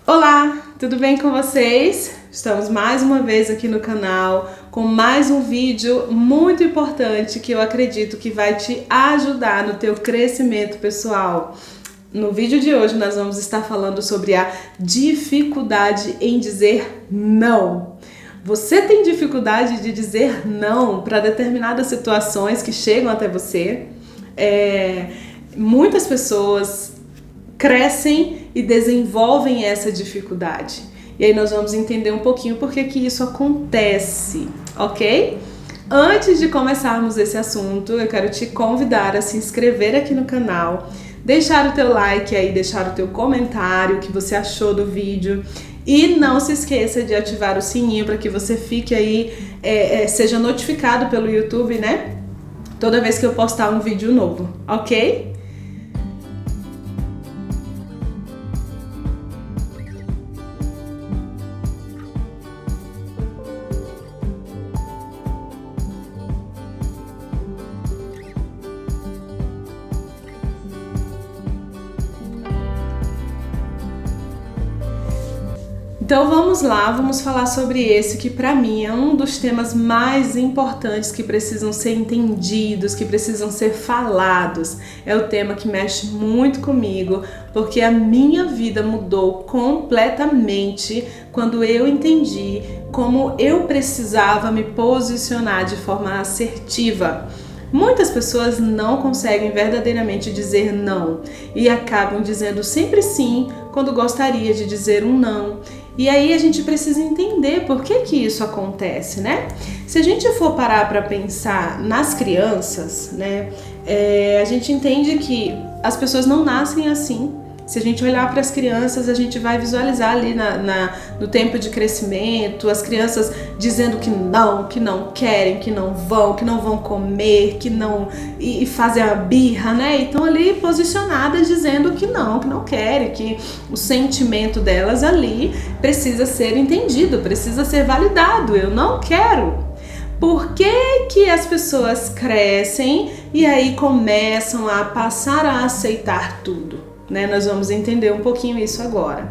Olá, tudo bem com vocês? Estamos mais uma vez aqui no canal com mais um vídeo muito importante que eu acredito que vai te ajudar no teu crescimento pessoal. No vídeo de hoje nós vamos estar falando sobre a dificuldade em dizer não. Você tem dificuldade de dizer não para determinadas situações que chegam até você? Muitas pessoas crescem e desenvolvem essa dificuldade. E aí nós vamos entender um pouquinho por que isso acontece, ok? Antes de começarmos esse assunto, eu quero te convidar a se inscrever aqui no canal, deixar o teu like aí, deixar o teu comentário, o que você achou do vídeo. E não se esqueça de ativar o sininho para que você fique aí, seja notificado pelo YouTube, né? Toda vez que eu postar um vídeo novo, ok? Então vamos lá, vamos falar sobre esse que para mim é um dos temas mais importantes que precisam ser entendidos, que precisam ser falados. É o tema que mexe muito comigo, porque a minha vida mudou completamente quando eu entendi como eu precisava me posicionar de forma assertiva. Muitas pessoas não conseguem verdadeiramente dizer não e acabam dizendo sempre sim quando gostaria de dizer um não. E aí a gente precisa entender por que isso acontece, né? Se a gente for parar para pensar nas crianças, né, a gente entende que as pessoas não nascem assim. Se a gente olhar para as crianças, a gente vai visualizar ali no tempo de crescimento, as crianças dizendo que não querem, que não vão comer, que não e fazem a birra, né? E estão ali posicionadas dizendo que não querem, que o sentimento delas ali precisa ser entendido, precisa ser validado. Eu não quero. Por que as pessoas crescem e aí começam a passar a aceitar tudo? Né, nós vamos entender um pouquinho isso agora.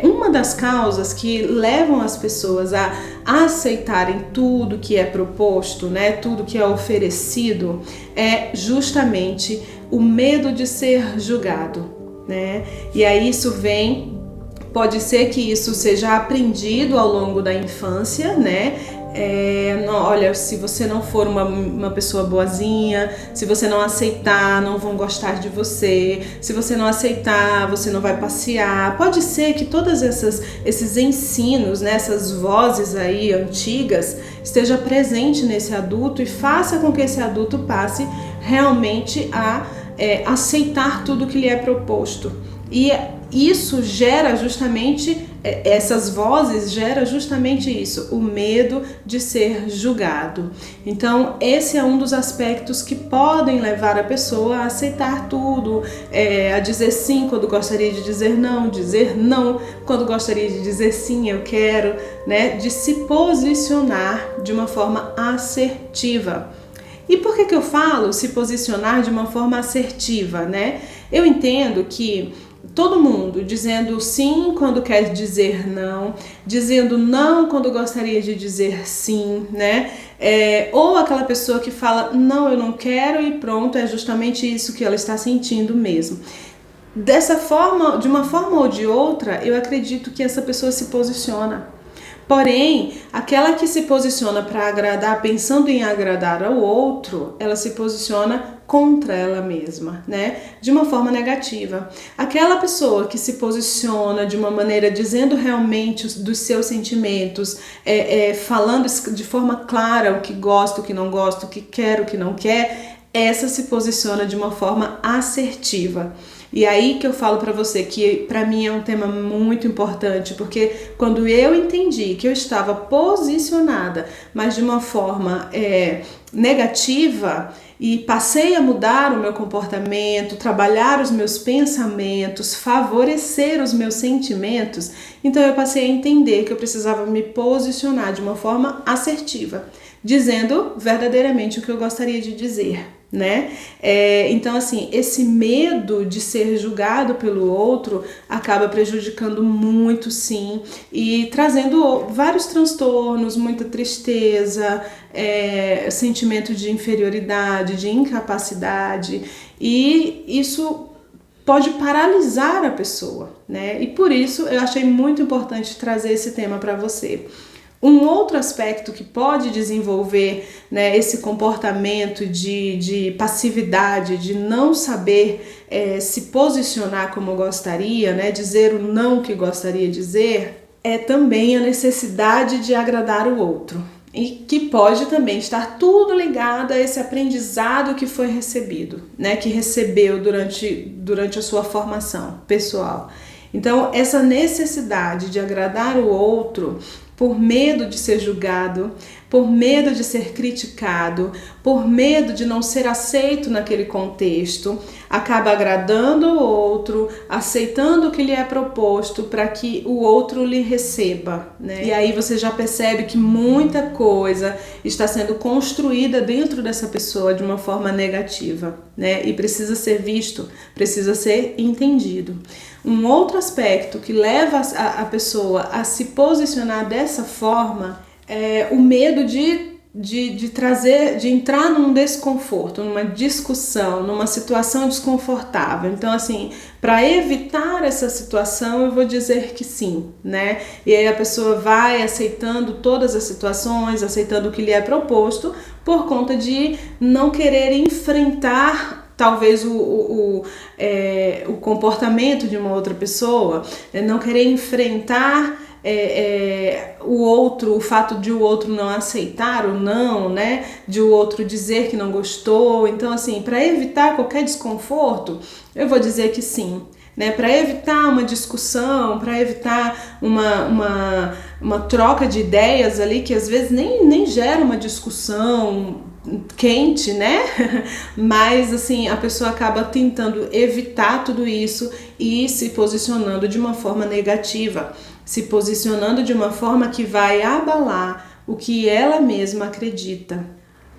Uma das causas que levam as pessoas a aceitarem tudo que é proposto, né, tudo que é oferecido, é justamente o medo de ser julgado, né? E aí pode ser que isso seja aprendido ao longo da infância, né? Olha, se você não for uma pessoa boazinha, se você não aceitar, não vão gostar de você, se você não aceitar, você não vai passear. Pode ser que todos esses ensinos, né, essas vozes aí antigas, esteja presente nesse adulto e faça com que esse adulto passe realmente a aceitar tudo que lhe é proposto. E isso gera justamente, essas vozes geram justamente isso, o medo de ser julgado. Então esse é um dos aspectos que podem levar a pessoa a aceitar tudo, a dizer sim quando gostaria de dizer não quando gostaria de dizer sim, eu quero, né? De se posicionar de uma forma assertiva. E por que eu falo se posicionar de uma forma assertiva, né? Eu entendo que todo mundo dizendo sim quando quer dizer não, dizendo não quando gostaria de dizer sim, né? Ou aquela pessoa que fala não, eu não quero e pronto, é justamente isso que ela está sentindo mesmo. Dessa forma, de uma forma ou de outra, eu acredito que essa pessoa se posiciona. Porém, aquela que se posiciona para agradar, pensando em agradar ao outro, ela se posiciona contra ela mesma, né? De uma forma negativa. Aquela pessoa que se posiciona de uma maneira dizendo realmente dos seus sentimentos, falando de forma clara o que gosta, o que não gosta, o que quer, o que não quer, essa se posiciona de uma forma assertiva. E aí que eu falo para você que para mim é um tema muito importante, porque quando eu entendi que eu estava posicionada, mas de uma forma negativa, e passei a mudar o meu comportamento, trabalhar os meus pensamentos, favorecer os meus sentimentos, então eu passei a entender que eu precisava me posicionar de uma forma assertiva, dizendo verdadeiramente o que eu gostaria de dizer. né? Então, assim, esse medo de ser julgado pelo outro acaba prejudicando muito, sim, e trazendo vários transtornos, muita tristeza, sentimento de inferioridade, de incapacidade, e isso pode paralisar a pessoa, né? E por isso eu achei muito importante trazer esse tema para você. Um outro aspecto que pode desenvolver, né, esse comportamento de passividade, de não saber se posicionar como gostaria, né, dizer o não que gostaria de dizer, é também a necessidade de agradar o outro. E que pode também estar tudo ligado a esse aprendizado que foi recebido, né, que recebeu durante a sua formação pessoal. Então, essa necessidade de agradar o outro por medo de ser julgado, por medo de ser criticado, por medo de não ser aceito naquele contexto, acaba agradando o outro, aceitando o que lhe é proposto para que o outro lhe receba, né? E aí você já percebe que muita coisa está sendo construída dentro dessa pessoa de uma forma negativa, né? E precisa ser visto, precisa ser entendido. Um outro aspecto que leva a pessoa a se posicionar dessa forma é o medo de entrar num desconforto, numa discussão, numa situação desconfortável. Então, assim, para evitar essa situação, eu vou dizer que sim, né? E aí a pessoa vai aceitando todas as situações, aceitando o que lhe é proposto, por conta de não querer enfrentar talvez o comportamento de uma outra pessoa, não querer enfrentar o outro, o fato de o outro não aceitar ou não, né, de o outro dizer que não gostou. Então, assim, para evitar qualquer desconforto, eu vou dizer que sim, né, para evitar uma discussão, para evitar uma troca de ideias ali que às vezes nem gera uma discussão quente, né? Mas assim, a pessoa acaba tentando evitar tudo isso e se posicionando de uma forma negativa, se posicionando de uma forma que vai abalar o que ela mesma acredita.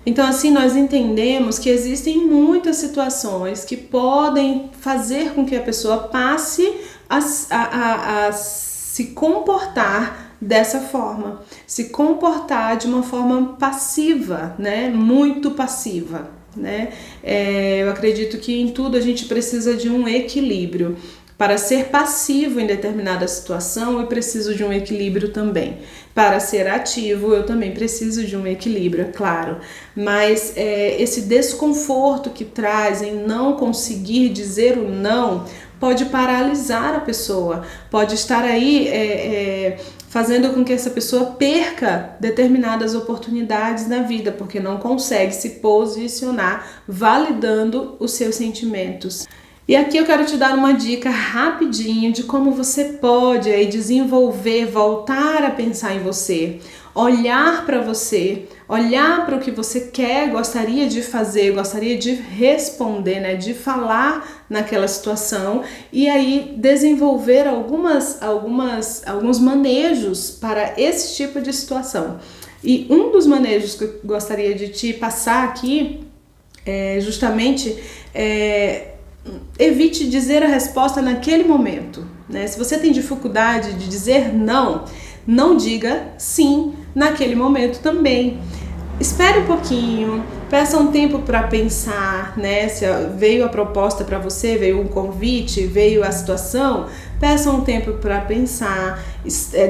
Então, assim, nós entendemos que existem muitas situações que podem fazer com que a pessoa passe a se comportar dessa forma, se comportar de uma forma passiva, né? Muito passiva, né? Eu acredito que em tudo a gente precisa de um equilíbrio. Para ser passivo em determinada situação, eu preciso de um equilíbrio também. Para ser ativo, eu também preciso de um equilíbrio, é claro. Mas esse desconforto que traz em não conseguir dizer o não pode paralisar a pessoa, pode estar aí fazendo com que essa pessoa perca determinadas oportunidades na vida, porque não consegue se posicionar validando os seus sentimentos. E aqui eu quero te dar uma dica rapidinho de como você pode aí desenvolver, voltar a pensar em você, olhar para você, olhar para o que você quer, gostaria de fazer, gostaria de responder, né, de falar naquela situação e aí desenvolver alguns manejos para esse tipo de situação. E um dos manejos que eu gostaria de te passar aqui é justamente evite dizer a resposta naquele momento, né? Se você tem dificuldade de dizer não, não diga sim naquele momento também. Espere um pouquinho, peça um tempo para pensar, né? Se veio a proposta para você, veio um convite, veio a situação, peça um tempo para pensar,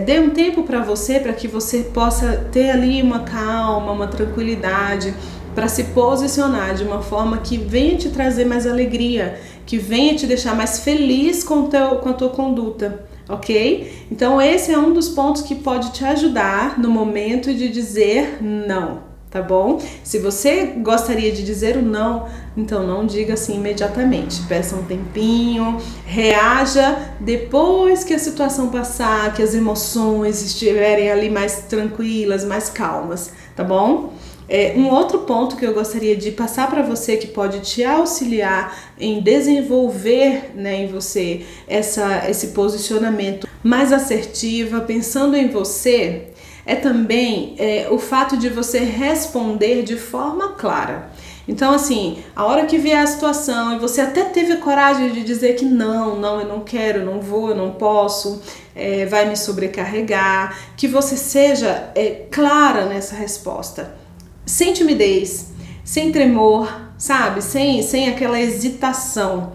dê um tempo para você, para que você possa ter ali uma calma, uma tranquilidade, para se posicionar de uma forma que venha te trazer mais alegria, que venha te deixar mais feliz com a tua conduta, ok? Então esse é um dos pontos que pode te ajudar no momento de dizer não, tá bom? Se você gostaria de dizer o não, então não diga assim imediatamente, peça um tempinho, reaja depois que a situação passar, que as emoções estiverem ali mais tranquilas, mais calmas, tá bom? Um outro ponto que eu gostaria de passar para você que pode te auxiliar em desenvolver, né, em você esse posicionamento mais assertivo, pensando em você, é também o fato de você responder de forma clara. Então, assim, a hora que vier a situação e você até teve coragem de dizer que não, eu não quero, eu não vou, eu não posso, vai me sobrecarregar, que você seja clara nessa resposta, sem timidez, sem tremor, sabe? Sem aquela hesitação.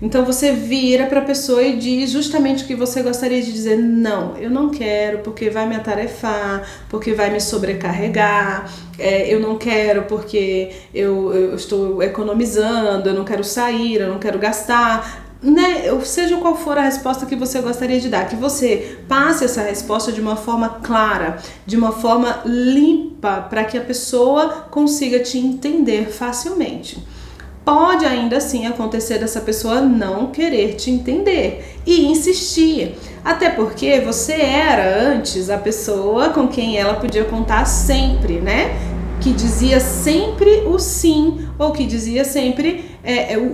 Então você vira para a pessoa e diz justamente o que você gostaria de dizer. Não, eu não quero porque vai me atarefar, porque vai me sobrecarregar, eu não quero porque eu estou economizando, eu não quero sair, eu não quero gastar, né? Seja qual for a resposta que você gostaria de dar, que você passe essa resposta de uma forma clara, de uma forma limpa, para que a pessoa consiga te entender facilmente. Pode ainda assim acontecer dessa pessoa não querer te entender e insistir, até porque você era antes a pessoa com quem ela podia contar sempre, né? Que dizia sempre o sim ou que dizia sempre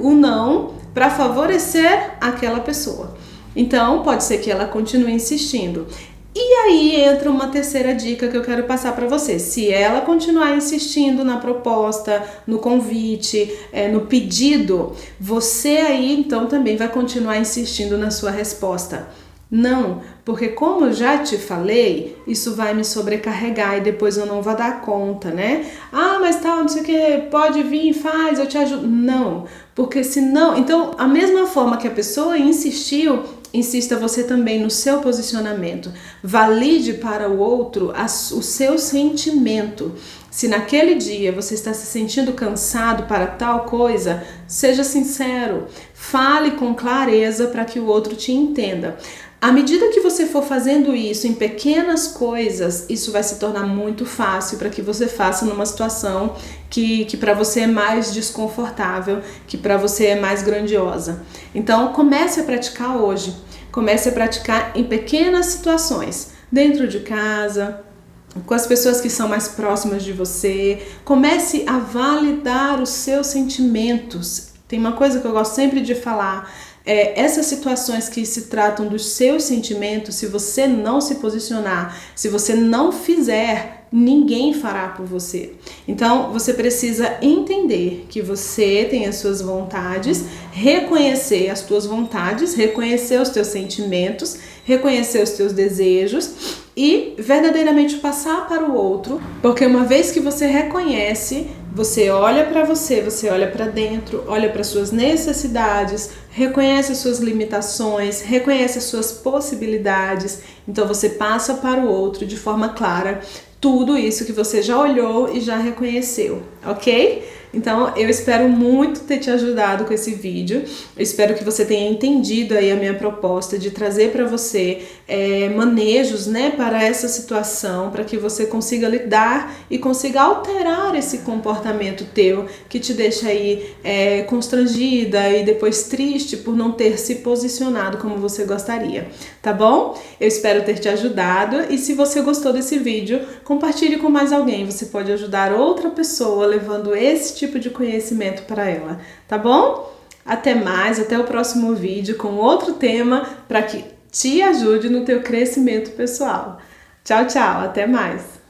o não para favorecer aquela pessoa. Então pode ser que ela continue insistindo. E aí entra uma terceira dica que eu quero passar para você. Se ela continuar insistindo na proposta, no convite, no pedido, você aí então também vai continuar insistindo na sua resposta. Não, porque como eu já te falei, isso vai me sobrecarregar e depois eu não vou dar conta, né? Ah, mas tal, não sei o que, pode vir, faz, eu te ajudo. Não, porque senão... Então, a mesma forma que a pessoa insistiu, insista você também no seu posicionamento. Valide para o outro o seu sentimento. Se naquele dia você está se sentindo cansado para tal coisa, seja sincero. Fale com clareza para que o outro te entenda. À medida que você for fazendo isso em pequenas coisas, isso vai se tornar muito fácil para que você faça numa situação que para você é mais desconfortável, que para você é mais grandiosa. Então, comece a praticar hoje. Comece a praticar em pequenas situações, dentro de casa, com as pessoas que são mais próximas de você. Comece a validar os seus sentimentos. Tem uma coisa que eu gosto sempre de falar. Essas situações que se tratam dos seus sentimentos, se você não se posicionar, se você não fizer, ninguém fará por você. Então, você precisa entender que você tem as suas vontades, reconhecer as tuas vontades, reconhecer os teus sentimentos, reconhecer os teus desejos e verdadeiramente passar para o outro, porque uma vez que você reconhece, você olha para você olha para dentro, olha para suas necessidades, reconhece as suas limitações, reconhece as suas possibilidades, então você passa para o outro de forma clara tudo isso que você já olhou e já reconheceu, ok? Então, eu espero muito ter te ajudado com esse vídeo. Eu espero que você tenha entendido aí a minha proposta de trazer para você manejos, né, para essa situação, para que você consiga lidar e consiga alterar esse comportamento teu que te deixa aí constrangida e depois triste por não ter se posicionado como você gostaria, tá bom? Eu espero ter te ajudado e se você gostou desse vídeo, compartilhe com mais alguém. Você pode ajudar outra pessoa levando esse tipo de conhecimento para ela, tá bom? Até mais, até o próximo vídeo com outro tema para que te ajude no teu crescimento pessoal. Tchau, tchau, até mais!